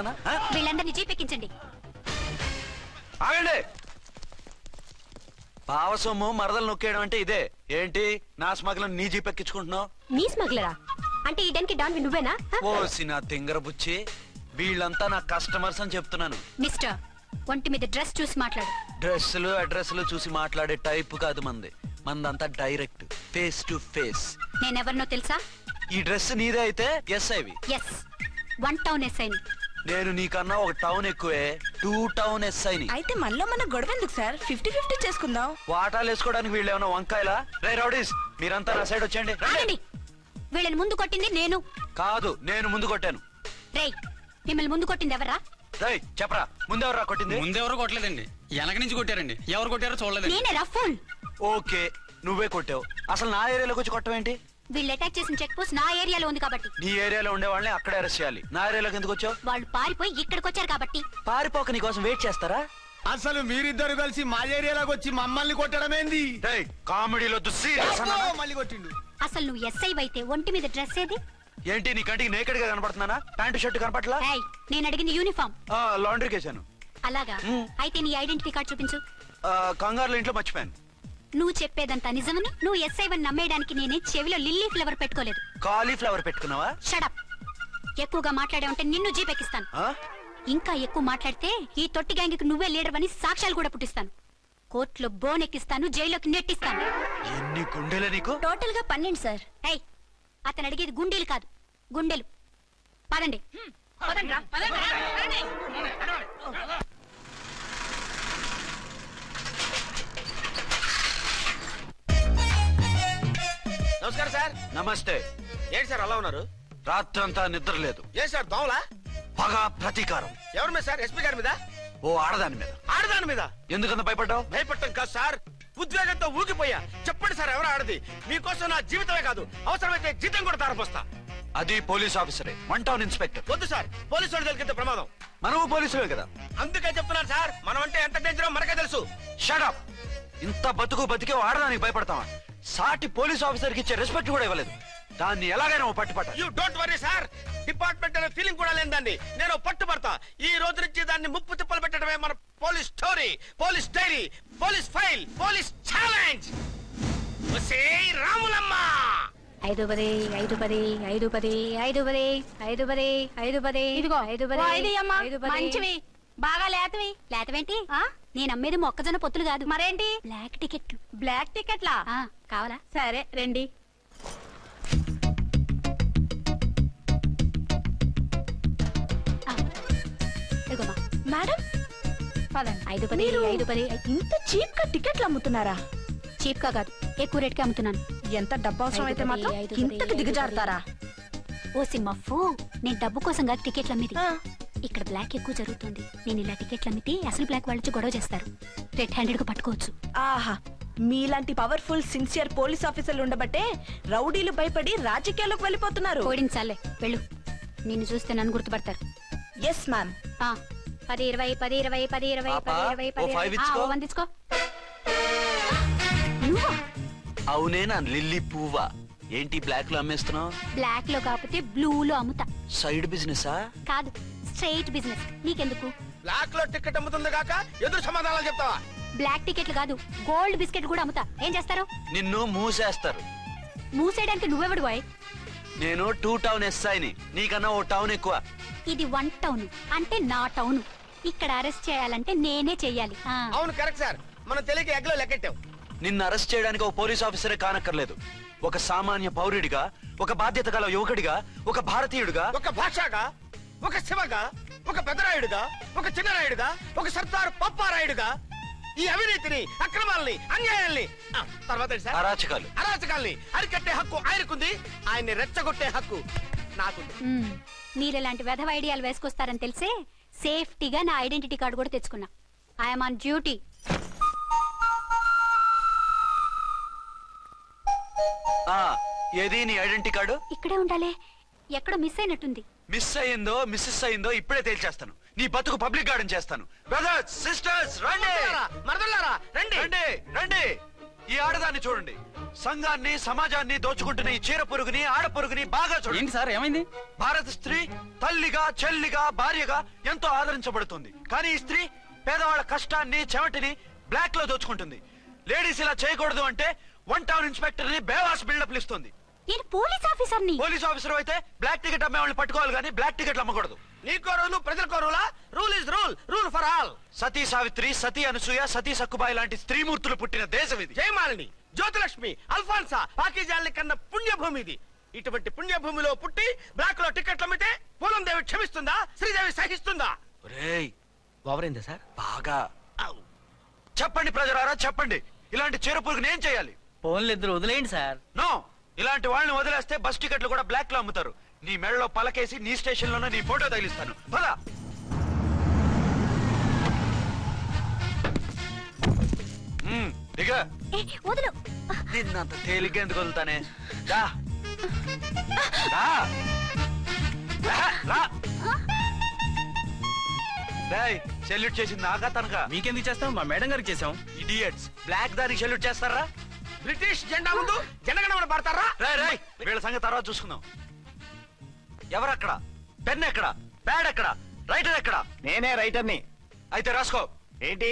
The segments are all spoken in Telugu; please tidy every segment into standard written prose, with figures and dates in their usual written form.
అనుకున్నానా? వీళ్ళందరినీ జీప్ ఎక్కించండి. ఆగండి. పావసొమ్ము మరదలు నొక్కేయడం అంటే ఇదే. ఏంటి నా స్మగ్లర్ నీ జీప్ ఎక్కించుకుంటున్నావు? నీ స్మగ్లరా? అంటే ఈ డెన్కి డాన్ నువ్వేనా? ఓసి నా తింగర బుచ్చి, వీళ్ళంతా నా కస్టమర్స్ అని చెప్తున్నాను. మిస్టర్, ఒంటి మీద డ్రెస్ చూసి మాట్లాడు. డ్రెస్సులు అడ్రస్లు చూసి మాట్లాడే టైప్ కాదు మంది. మందంతా డైరెక్ట్, ఫేస్ టు ఫేస్. నేనెవరినో తెలుసా? ఈ డ్రెస్ నీదే అయితే ఎస్ఐవి. ఎస్, 1 టౌన్ ఎస్ఐని. నేను నీకన్నా ఒక టౌన్ ఎక్కువే, 2 టౌన్ ఎస్ఐని. అయితే మనలో మన గొడవ ఎందుకు సార్? 50-50 చేసుకుందాం. వాటాలు వేసుకోవడానికి వీళ్ళు ఏమైనా వంకాయలా? రే రౌడీస్, మీరంతా నా సైడ్ వచ్చేయండి. వీళ్ళని ముందు కొట్టింది నేను కాదు, నేను ముందు కొట్టాను. రేయ్, మిమ్మల్ని ముందు కొట్టింది ఎవరా? రేయ్ చెప్పరా, ముందెవరా కొట్టింది? ముందెవరు కొట్టలేదండి, వెనక నుంచి కొట్టారండి. ఎవరు కొట్టారో చూడలేదు. నేనే రఫూల్. ఓకే, నువ్వే కొట్టావు. అసలు నా ఏరియాలోకి వచ్చి కొట్టవేంటి? వీళ్ళు అటాక్ చేసిన చెక్ పోస్ట్ నా ఏరియాలో ఉంది కాబట్టి. నీ ఏరియాలో ఉండే వాళ్ళని అక్కడే అరెస్ట్ చేయాలి. నా ఏరియాలోకి ఎందుకు వచ్చావు? వాళ్ళు పారిపోయి ఇక్కడికి వచ్చారు కాబట్టి. పారిపోక నీ కోసం వెయిట్ చేస్తారా? అసలు మీరిద్దరు కలిసి మా ఏరియాలోకి వచ్చి మమ్మల్ని కొట్టడమేంది? కామెడీలో మళ్ళీ కొట్టిండు. అసలు నువ్వు ఎస్ఐ అయితే ఒంటి మీద డ్రెస్ ఏది? ఏంటి నీ కంటికి నేకెడ్ గా కనపడుతున్నానా? Pant shirt కనపట్లా? నేను అడిగింది యూనిఫామ్. లాండ్రీకి వేసాను. అలాగా? అయితే నీ ఐడెంటిటీ కార్డ్ చూపించు. కంగారులో ఇంట్లో మర్చిపోయాను. నువ్వు చెప్పేదంతా నిజమని నువ్వు ఎస్ఐ వని నమ్మేయడానికి నేనే చెవిలో లిల్లీ ఫ్లవర్ పెట్టుకోలేదు. కాలీఫ్లవర్ పెట్టుకున్నావా? షడప్. ఎక్కువగా మాట్లాడే ఉంటే నిన్ను జీప్ ఎక్కిస్తాను. ఇంకా ఎక్కువ మాట్లాడితే ఈ తొట్టి గ్యాంగ్కి నువ్వే లీడర్ అని సాక్ష్యాలు కూడా పుట్టిస్తాను. కోర్టులో బోన్ ఎక్కిస్తాను, జైల్లోకి నెట్టిస్తాను. ఎన్ని గుండెలు నీకు? టోటల్ గా 12 సార్. అతను అడిగేది గుండెలు కాదు, గుండెలు. పదండి. నమస్కారం సార్. నమస్తే. ఏంటి సార్ అలా ఉన్నారు? రాత్రంతా నిద్ర లేదు. ఏ సార్ దోమలా? పగ ప్రతీకారం. ఎవరి మీద సార్? ఎస్పీ గారి మీద? ఓ ఆడదాని మీద. ఆడదాని మీద? ఎందుకంత భయపడ్డావు? భయపడటం కాదు సార్, ఉద్వేగంతో ఊగిపోయా. చెప్పండి సార్, ఎవరు ఆడది? మీకోసం నా జీవితమే కాదు, అవసరమైతే జీతం కూడా తారపోస్తా. అది పోలీస్ ఆఫీసరే, 1 టౌన్ ఇన్స్పెక్టర్. వద్దు సార్, పోలీసు వాళ్ళు తెలికితే ప్రమాదం. మనము పోలీసులే కదా. అందుకే చెప్తున్నాను సార్, మనం అంటే ఎంత డేంజరో మనకే తెలుసు. షడప్. ఇంత బతికే ఆడదానికి భయపడతావా? సాటి పోలీస్ ఆఫీసర్ కి ఇచ్చే రెస్పెక్ట్ కూడా ఇవ్వలేదు. దాన్ని ఎలాగైనా పట్టుపట్టాలి. You don't worry sir, department అనే ఫీలింగ్ కూడా లేని దాన్ని నేను పట్టుపడతా. ఈ రోజు నుంచి దాన్ని ముప్పు తిప్పలు పెట్టడమే మన police story, police diary, police file, police challenge. Ramulamma 5 10 5 10 5 10 5 10 5 10 5 10. ఇదిగో 5 10 మంచివి, బాగా లేతవి. లేతవేంటి? నేను అమ్మేది మొక్కజొన్న పొత్తులు కాదు. మరేంటి? బ్లాక్ టికెట్లు. బ్లాక్ టికెట్లా? కావాలా? సరే రండి. మేడం 5 10 5 10. ఇంత చీప్ గా టికెట్లు అమ్ముతున్నారా? చీప్ గా కాదు, ఎక్కువ రేట్ కి అమ్ముతున్నాను. ఎంత డబ్బు అవసరం అయితే మాత్రం ఇంతకు దిగజారుతారా? ఓ సిమ్మఫు, నేను డబ్బు కోసం కాదు టికెట్లు అమ్మేది. ఇక్కడ బ్లాక్ ఎక్కువ జరుగుతుంది. నేను ఇలా టికెట్లు అమ్మితే అసలు బ్లాక్ వాళ్ళు వచ్చి గొడవ చేస్తారు. రెడ్ హ్యాండెడ్ గా పట్టుకోవచ్చు. ఆహా, మీలాంటి పవర్ఫుల్ సిన్సియర్ పోలీస్ ఆఫీసర్లు ఉండబట్టే రౌడీలు భయపడి రాజకీయాల్లోకి వెళ్ళిపోతున్నారు. ఓడించాలే, వెళ్ళు. నిన్ను చూస్తే నన్ను గుర్తుపడతారు. Yes ma'am. 10 20 10 20 10 20 10 20 వందించుకో. అవునే నా లిల్లీ పువ్వా. ఏంటి బ్లాక్ లో అమ్మేస్తున్నావు? బ్లాక్ లో కాకపోతే బ్లూ లో అమ్ముతా. సైడ్ బిజినెస్ కాదు, స్ట్రైట్ బిజినెస్. నీకెందుకు? బ్లాక్ లో టికెట్ అమ్ముతుంది కాక ఎదురు సమాధానాలు చెప్తావా? బ్లాక్ టికెట్లు కాదు, గోల్డ్ బిస్కెట్ కూడా అమ్ముతా. ఏం చేస్తారు? నిన్ను మూసేస్తారు. మూసేయడానికి నువ్వెవడు బాయ్? నేను 2 టౌన్ ఎస్ఐని, నీకన్నా ఓ టౌన్ ఎక్కువ. ఇది 1 టౌన్ అంటే నా టౌన్. ఇక్కడ అరెస్ట్ చేయాలంటే నేనే చెయ్యాలి. అవును కరెక్ట్ సార్, మనం తెలియక ఎగ్లో లెక్కెట్టాం. నిన్ను అరెస్ట్ చేయడానికి ఒక పోలీస్ ఆఫీసరే కానక్కర్లేదు. ఒక సామాన్య పౌరుడిగా, ఒక బాధ్యత గల యువకుడిగా, ఒక భారతీయుడిగా, ఒక భాషగా, ఒక శివగా, ఒక పెద్దరాయుడుగా, ఒక చిన్నరాయుడుగా, ఒక సర్దార్ పప్పారాయుడుగా ఈ అవినీతిని, అక్రమాలని, అన్యాయాల్ని, తర్వాత అరాచకాల్ని అరికట్టే హక్కు ఆయనకుంది. ఆయన్ని రెచ్చగొట్టే హక్కు నాకుంది. మీరు ఇలాంటి వెధవ ఐడియాలు వేసుకొస్తారని తెలిసే సేఫ్టీగా నా ఐడెంటిటీ కార్డు కూడా తెచ్చుకున్నా. I'm on duty. ఏది నీ ఐడెంటిటీ కార్డు? ఇక్కడే ఉండాలి. ఎక్కడో మిస్ అయినట్టుంది. మిస్ అయిందో మిస్సెస్ అయిందో ఇప్పుడే తేల్చేస్తాను. నీ బతుకు పబ్లిక్ గార్డెన్ చేస్తాను. బ్రదర్స్ సిస్టర్స్ రండి, మరదలారా రండి, రండి రండి. ఈ ఆడదాన్ని చూడండి. సంఘాన్ని సమాజాన్ని దోచుకుంటున్న ఈ చీర పురుగుని ఆడ పురుగుని బాగా చూడండి. ఏంటి సార్ ఏమైంది? భారత స్త్రీ తల్లిగా చెల్లిగా భార్యగా ఎంతో ఆదరించబడుతుంది. కానీ ఈ స్త్రీ పేదవాళ్ళ కష్టాన్ని చెమటిని బ్లాక్ లో దోచుకుంటుంది. లేడీస్ ఇలా చేయకూడదు అంటే 1 టౌన్ ఇన్స్పెక్టర్ ని బేవాస్ బిల్డప్ ఇస్తుంది. నేను పోలీస్ ఆఫీసర్ని. పోలీస్ ఆఫీసర్ అయితే బ్లాక్ టికెట్ అమ్మే వాళ్ళని పట్టుకోవాలి కానీ బ్లాక్ టికెట్లు అమ్మకూడదు. నీకో రూలు ప్రజలకో రూలా? Rule is rule, rule for all. Sati Savitri, Sati Anasuya, Sati Sakkubai లాంటి స్త్రీమూర్తులు పుట్టిన దేశం ఇది. జయమాలిని, జ్యోతిలక్ష్మి, అల్ఫాన్సా, పాకిజాల్ని కన్న పుణ్యభూమి ఇది. ఇటువంటి పుణ్యభూమిలో పుట్టి బ్లాక్ లో టికెట్లు అమ్మితే పూలం దేవి క్షమిస్తుందా? శ్రీదేవి సహిస్తుందా? ఒరేయ్ ఓవరైందా సార్? బాగా చెప్పండి ప్రజలారా, చెప్పండి. ఇలాంటి చీర పురుగుని ఏం చేయాలి? ఫోన్లు ఇద్దరు వదిలేయండి సార్. నో, ఇలాంటి వాళ్ళని వదిలేస్తే బస్ టికెట్లు కూడా బ్లాక్ లో అమ్ముతారు. నీ మెడలో పలకేసి నీ స్టేషన్ లోనే నీ ఫోటో తగిలిస్తాను. పద. దిగా. వదులు. నిన్నంత తేలిగ్గా ఎందుకు వదులుతానే? రా. రా. రా. డేయ్, సెల్యూట్ చేసింది నాకా తనకా? మీకెందుకు చేస్తాం? మా మేడం గారికి చేసాం. ఇడియట్స్, బ్లాక్ దానికి సెల్యూట్ చేస్తారా? బ్రిటిష్ జెండా ముందు జనగణమన పడతారా? రాయ్ రాయ్, వీళ్ళ సంగతి తర్వాత చూసుకుందాం. ఎవరక్కడ? పెన్ ఎక్కడ? ప్యాడ్ ఎక్కడ? రైటర్ ఎక్కడ? నేనే రైటర్ని. అయితే రాసుకో. ఏంటి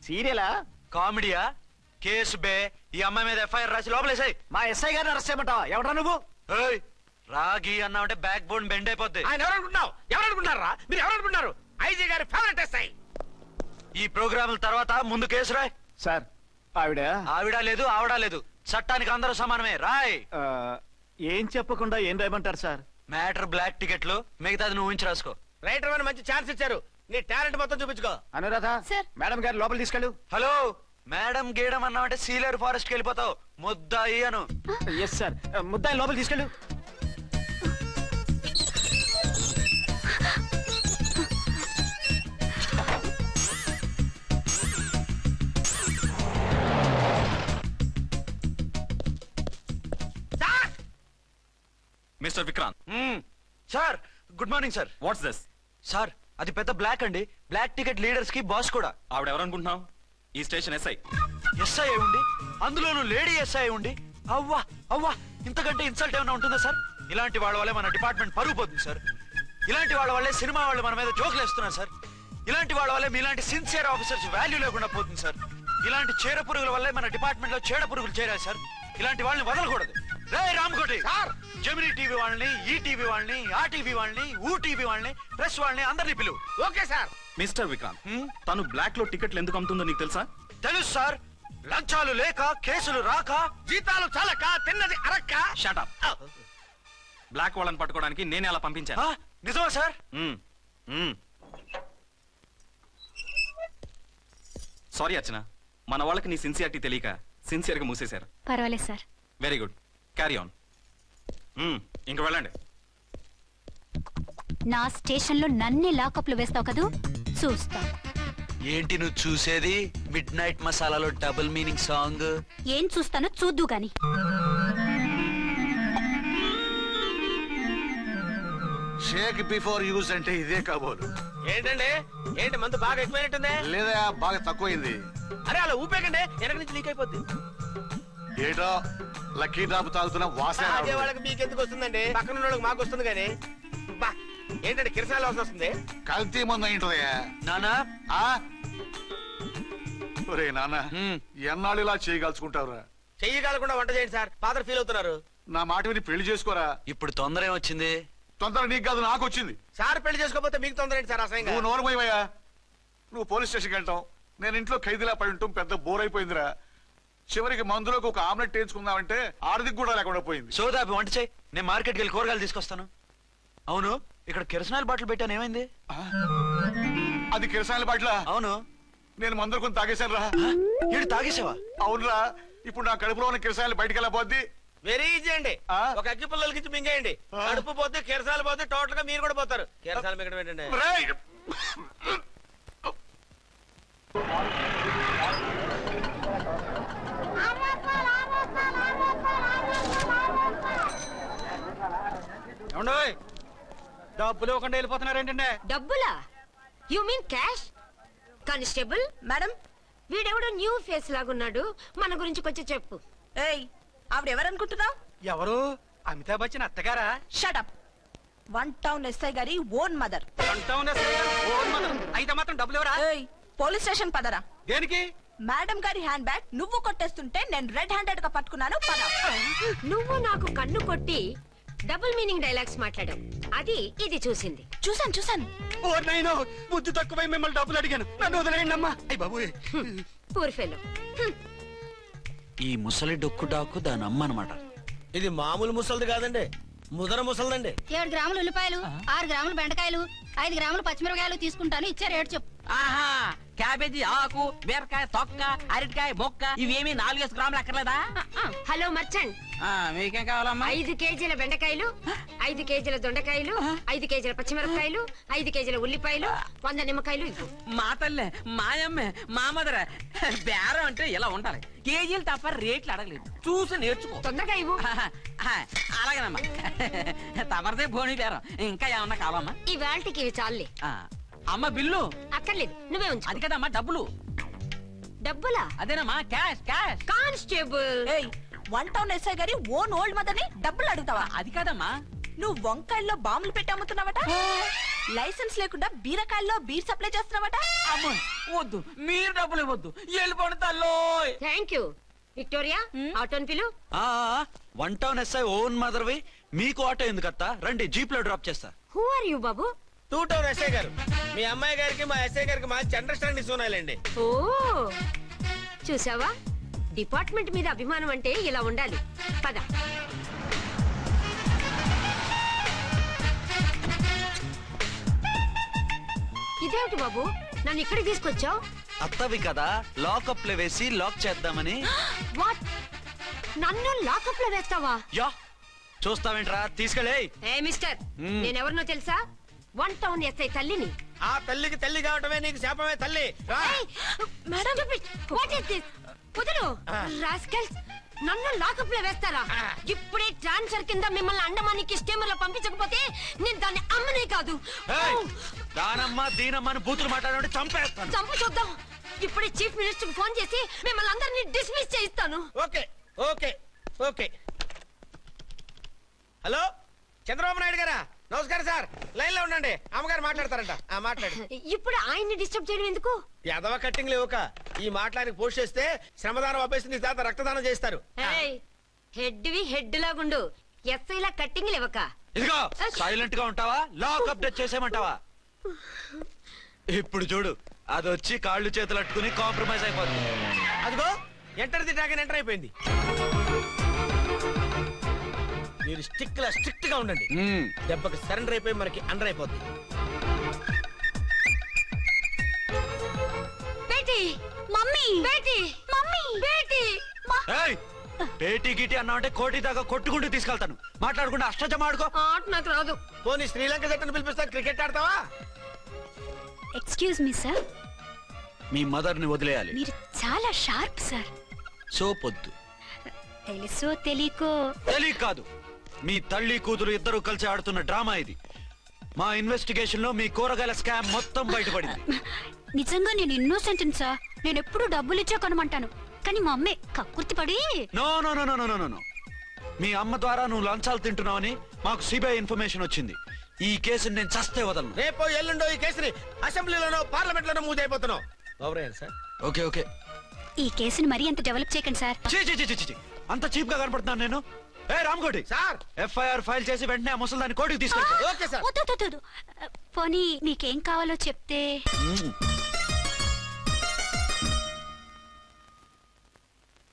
సీరియలా? కామెడీయా? కేసు బే. ఈ అమ్మాయి మీద ఎఫ్ఐఆర్ రాసి లోపలేసాయి. మా ఎస్ఐ గారిని అరెస్ట్ చేయమంటావా? ఎవరా నువ్వు? ఏయ్, రాగి అన్నావంటే బ్యాక్ బోన్ బెండ్ అయిపోద్ది. ఆయన ఎవరనుకుంటున్నావు? ఎవరనుకుంటున్నారా మీరు? ఎవరనుకుంటున్నారు? ఐజీ గారి ఫేవరెట్ ఎస్ఐ. ఈ ప్రోగ్రాముల తర్వాత ముందు కేసు రాయ్. సార్ ఆవిడ ఆవిడ లేదు ఆవిడ లేదు, చట్టానికి అందరూ సమానమే. రాయ్. ఏం చెప్పకుండా ఏం రాయమంటారు సార్? మ్యాటర్ బ్లాక్ టికెట్లు, మిగతాది నువ్వు ఊహించి రాసుకో. రైటర్ అని మంచి ఛాన్స్ ఇచ్చారు. నీ టాలెంట్ మొత్తం చూపించుకో. అనురాధ సార్. మేడం గారు లోపల తీసుకెళ్ళు. హలో, మేడం గీయడం అన్నావంటే సీలేరు ఫారెస్ట్ కి వెళ్ళిపోతావు. ముద్దాయి అను. ఎస్ సార్, ముద్దాయి లోపల తీసుకెళ్ళు. Mister Vikrant. Sir, good morning sir. What's this? Sir, అది పెద్ద బ్లాక్ అండి. బ్లాక్ టికెట్ లీడర్స్ కి బాస్ కూడా. ఆవిడ ఎవరనుకుంటున్నావు? ఈ స్టేషన్ ఎస్ఐ. ఎస్ఐ అయి ఉండి, అందులోనూ లేడీ ఎస్ఐ ఉండి, అవ్వా అవ్వా, ఇంతకంటే ఇన్సల్ట్ ఏమైనా ఉంటుందా సార్? ఇలాంటి వాళ్ళ వల్లే మన డిపార్ట్మెంట్ పరుగు పోతుంది సార్. ఇలాంటి వాళ్ళ వల్లే సినిమా వాళ్ళు మన మీద జోకులు వేస్తున్నారు సార్. ఇలాంటి వాళ్ళ వల్లే మీలాంటి సిన్సియర్ ఆఫీసర్స్ వాల్యూ లేకుండా పోతుంది సార్. ఇలాంటి చీర పురుగుల వల్లే మన డిపార్ట్మెంట్ లో చీడ పురుగులు చేరాయి సార్. ఇలాంటి వాళ్ళని వదలకూడదు. రే రామకోటి సార్, జమినీ టీవీ వాళ్ళని, ఈ టీవీ వాళ్ళని, ఆ టీవీ వాళ్ళని, ఊ టీవీ వాళ్ళని, ప్రెస్ వాళ్ళని అందరినీ పిలువు. Okay sir. మిస్టర్ విక్రాంత్, తను బ్లాక్ లో టికెట్లు ఎందుకు అమ్ముతుందో నీకు తెలుసా? తెలుసు సార్. లంచాలు లేక, కేసులు రాక, జీతాలు చాలక, తిన్నది అరక్క. షటప్. బ్లాక్ వాళ్ళని పట్టుకోవడానికి నేనే అలా పంపించాను. నిజమా సార్? సారీ అర్చన, మన వాళ్ళకి నీ సిన్సియారిటీ తెలియక సిన్సియర్ గా మూసేశారు. పర్వాలేదు sir. Very good, carry on. ఇంక వెళ్ళండి. నా స్టేషన్ లో నన్నే లాకప్ లో వేస్తావు కదూ, చూస్తా. ఏంటి నువ్వు చూసేది? మిడ్ నైట్ మసాలాలో డబుల్ మీనింగ్ సాంగ్. ఏం చూస్తానో చూద్దు గాని. షేక్ బిఫోర్ యూజ్ అంటే ఇదే కాబోలు. ఏంటండి, ఏంటి మందు బాగా ఎక్కువైనట్టుంది? లేదా బాగా తక్కువైంది. అరే అలా ఊపేకండి, వెనక నుంచి లీక్ అయిపోద్ది. ఏటో లక్కీ డ్రాప్ తాగుతున్న వాసన అదే రావడం. వాళ్ళకి మీకెందుకు వస్తుందండి? పక్కన ఉన్న వాళ్ళకి మాకు వస్తుంది కానీ. బా, ఏంటంటే కిరసాల వాసన వస్తుంది. కల్తీ మందు అయింటదయ్యా. నానా, ఒరే నాన్న, ఎన్నాళ్ళు ఇలా చేయగలుచుకుంటావురా? చెయ్యగలకుండా వంట చేయండి సార్, ఫాదర్ ఫీల్ అవుతున్నారు. నా మాట విని పెళ్లి చేసుకోరా. ఇప్పుడు తొందర ఏమొచ్చింది? తొందర నీకు కాదు, నాకు వచ్చింది. సార్ పెళ్లి చేసుకోకపోతే మీకు తొందర ఏంటి సార్? అసహ్యంగా. నువ్వు నోరు పోయివయ్యా. నువ్వు పోలీస్ స్టేషన్కి వెళ్తాం, నేను ఇంట్లో ఖైదీలా పడి ఉంటాం. పెద్ద బోర్ అయిపోయిందిరా. చివరికి మందులోకి ఒక ఆమ్లెట్ వేయించుకుందామంటే ఆర్థిక కూడా లేకుండా పోయింది. సోదాపి వంట చేయి, నేను మార్కెట్కి వెళ్ళి కూరగాయలు తీసుకొస్తాను. అవును, ఇక్కడ కిరసనాయిల్ బాటిల్ పెట్టాను, ఏమైంది? అది కిరసాయల బాట్ల. అవును. నేను మందులు కొని తాగేశాను రా. ఈడు తాగేసావా? అవునురా. ఇప్పుడు నా కడుపులో ఉన్న కిరసాయలు బయటికి వెళ్ళబోద్ది. వెరీ ఈజీ అండి. ఒక అగ్గి పుల్లలకి ఇచ్చి మింగేయండి. కడుపు పోతే కిరసాలు పోతే టోటల్ గా మీరు కూడా పోతారు. కిరసాలు మింగడం ఏంటండి? రేయ్! డబ్బులు ఇవ్వకుండా వెళ్ళిపోతున్నారు ఏంటంటే? డబ్బులా? You mean cash? Constable madam, వీడెవడో న్యూ ఫేస్ లాగున్నాడు, మన గురించి కొంచెం చెప్పు. ఏయ్, ఆవిడ ఎవరనుకుంటున్నావు? ఎవరు? అమితాబ్ బచ్చన్ అత్తగారా? షటప్. 1 టౌన్ ఎస్ఐ గారి ఓన్ మదర్. అయితే మాత్రం డబ్బులు ఎవరా? పోలీస్ స్టేషన్ పదరా. దేనికి? మేడం గారి హ్యాండ్ బ్యాగ్ నువ్వు కొట్టేస్తుంటే నేను రెడ్ హ్యాండెడ్ గా పట్టుకున్నాను. పద. నువ్వు నాకు కన్ను కొట్టి డబుల్ మీనింగ్ డైలాగ్స్ మాట్లాడావు. అది ఇది చూసింది. చూసాను. ఓ నైనో, బుద్ధి తక్కువై మిమ్మల్ని డబ్బులు అడిగాను. నన్ను వదిలేయండి అమ్మా. అయ్య బాబు. Poor fellow. ఈ ముసలి డొక్కు డాకు దాని అమ్మ అనమాట. ఇది మామూలు ముసలిది కాదండి, ముదర ముసలిదండి. 7 గ్రాములు ఉల్లిపాయలు, 6 గ్రాములు బెండకాయలు, 5 గ్రాములు పచ్చిమిరపకాయలు తీసుకుంటాను. ఇచ్చే రేటు చెప్పు. ఆహా, క్యాబేజీ ఆకు, బీరకాయ తొక్క, అరటికాయ బొక్క ఇవేమి 4 గ్రాములు అక్కర్లేదా? హలో మర్చండ్, మీకేం కావాలమ్మా? 5 కేజీల బెండకాయలు, 5 కేజీల దొండకాయలు, 5 కేజీల పచ్చిమిరపకాయలు, 5 కేజీల ఉల్లిపాయలు, 100 నిమ్మకాయలు ఇవ్వు. మా తల్లే, మాయమ్మే, మా మదర బేరం అంటే ఇలా ఉండాలి. కేజీలు తప్ప రేట్లు అడగలేదు, చూసి నేర్చుకో. తొందరగా ఇవ్వు. అలాగేనమ్మా. తమరిదే భోని బేరం. ఇంకా ఏమన్నా కావాలమ్మా? ఈ వేల్టికి ఇవి చాలే. అమ్మ బిల్లు అక్కర్లేదు, నువ్వే ఉంచు. అది కదమ్మా డబ్బులు. డబ్బులా? అదేనమ్మా, cash cash. Constable. 1 town SI గారి ఓన్ ఓల్డ్ మదర్ ని డబ్బులు అడుగుతావా? అది కాదమ్మా. నువ్వు వంకాయల్లో బాంబులు పెట్టి అమ్ముతున్నావట. లైసెన్స్ లేకుండా బీరకాయల్లో బీర్ సప్లై చేస్తున్నావట. అమ్మ వద్దు, మీరు డబ్బులు ఇవ్వద్దు, వెళ్ళిపోండి తల్లో. Thank you. విక్టోరియా, ఆటోన్ పిలు. 1 టౌన్ ఎస్ఐ ఓన్ మదర్వి, మీకు ఆటో ఎందుకత్తా? రండి, జీప్ లో డ్రాప్ చేస్తా. హూ ఆర్ యూ బాబు? 2 టౌన్ ఎస్ఐ గారు, మీ అమ్మాయి గారికి మా ఎస్ఐ గారికి మంచి అండర్స్టాండింగ్ ఉన్నాయండి. ఓ చూసావా, డిపార్ట్మెంట్ మీద అభిమానం అంటే ఇలా ఉండాలి. పద. ఇదేమిటి బాబు, నన్ను ఇక్కడికి తీసుకొచ్చావు? అత్తవి కదా, లాకప్ లో వేసి లాక్ చేద్దామని. వాట్, నన్ను లాకప్ లో వేస్తావా? యా, చూస్తావేంట్రా, తీసుకెళ్ళే. ఏ మిస్టర్, నేనెవరినో తెలుసా? 1 టౌన్ ఎస్ఐ తల్లిని. ఆ తల్లికి తల్లి కావటమే నీకు శాపమే తల్లి. Madam, what is this? వదలు రాస్కల్స్, నన్ను లాకప్ లో వేస్తారా? ఇప్పుడే ట్రాన్స్ఫర్ కింద మిమ్మల్ని అండమానికి స్టీమర్ లో పంపించకపోతే నేను దాన్ని అమ్మనే కాదు. దానమ్మ దీనమ్మ అని బూతులు మాట్లాడే చంపేస్తాను. చంపు చూద్దాం. ఇప్పుడే చీఫ్ మినిస్టర్ ఫోన్ చేసి మిమ్మల్ని అందరినీ డిస్మిస్ చేయిస్తాను. Okay okay okay. Hello, Chandrababu Naidu గారా? నమస్కారం సార్, లైన్ లో ఉండండి, అమ్మగారు మాట్లాడతారంట. మాట్లాడు. ఇప్పుడు ఆయన్ని డిస్టర్బ్ చేయడం ఎందుకు? ఎదవ కట్టింగ్ లేవుక ఈ మాట్లాడికి పోస్ట్ చేస్తే శ్రమదానం అభ్యసింది తర్వాత రక్తదానం చేస్తారు. హెడ్వి హెడ్ లాగుండు, ఎస్ఐలా కట్టింగ్ లేవక. ఇదిగో సైలెంట్ గా ఉంటావా, లాక్ అప్డేట్ చేసేమంటావా? ఇప్పుడు చూడు, అది వచ్చి కాళ్ళు చేతులు అట్టుకుని కాంప్రమైజ్ అయిపోతుంది. అదిగో ఎంటర్ ది డ్రాగన్ ఎంటర్ అయిపోయింది. మీరు స్ట్రిక్ట్ గా ఉండండి, దెబ్బకి సరెండర్ అయిపోయి మనకి అండర్ అయిపోద్ది. బేటీ, మమ్మీ, బేటీ, మమ్మీ, బేటీ. పేటీ గిటి అన్నావంటే కోటి దాకా కొట్టుకుంటూ తీసుకెళ్తాను. మాట్లాడకుండా అష్టజమ ఆడుకో. ఆట నాకు రాదు. పోనీ శ్రీలంక జట్టును పిలిపిస్తా, క్రికెట్ ఆడతావా? ఎక్స్క్యూజ్ మీ సార్, మీ మదర్ ని వదిలేయాలి. మీరు చాలా షార్ప్ సార్. సోపొద్దు. తెలుసో తెలియకో. తెలియ కాదు, మీ తల్లి కూతురు ఇద్దరు కలిసి ఆడుతున్న డ్రామా ఇది. మా ఇన్వెస్టిగేషన్ లో మీ కూరగాయల స్కామ్ మొత్తం బయటపడింది. నిజంగా నేను ఇన్నోసెంట్ సార్. నేను ఎప్పుడు డబ్బులు ఇచ్చా కొనమంటాను, కానీ మా అమ్మే కక్కుర్తి పడి. No no no no no no, మీ అమ్మ ద్వారా నువ్వు లంచాలు తింటున్నావని మాకు సిబిఐ ఇన్ఫర్మేషన్ వచ్చింది. ఈ కేసుని నేను చస్తే వదలను. రేపో ఎల్లుండో ఈ కేసుని అసెంబ్లీలోనో పార్లమెంట్ లోనో మూవ్ అయిపోతున్నావు. సార్ ఓకే ఓకే, ఈ కేసుని మరీ అంత డెవలప్ చేయకండి సార్. అంత చీప్ గా కనపడుతున్నాను నేను? ఏ రామ్కోటి సార్, ఎఫ్ఐఆర్ ఫైల్ చేసి వెంటనే ఆ ముసలిదాన్ని కోర్టుకి తీసుకెళ్ళి. Okay sir. పోనీ మీకేం కావాలో చెప్తే.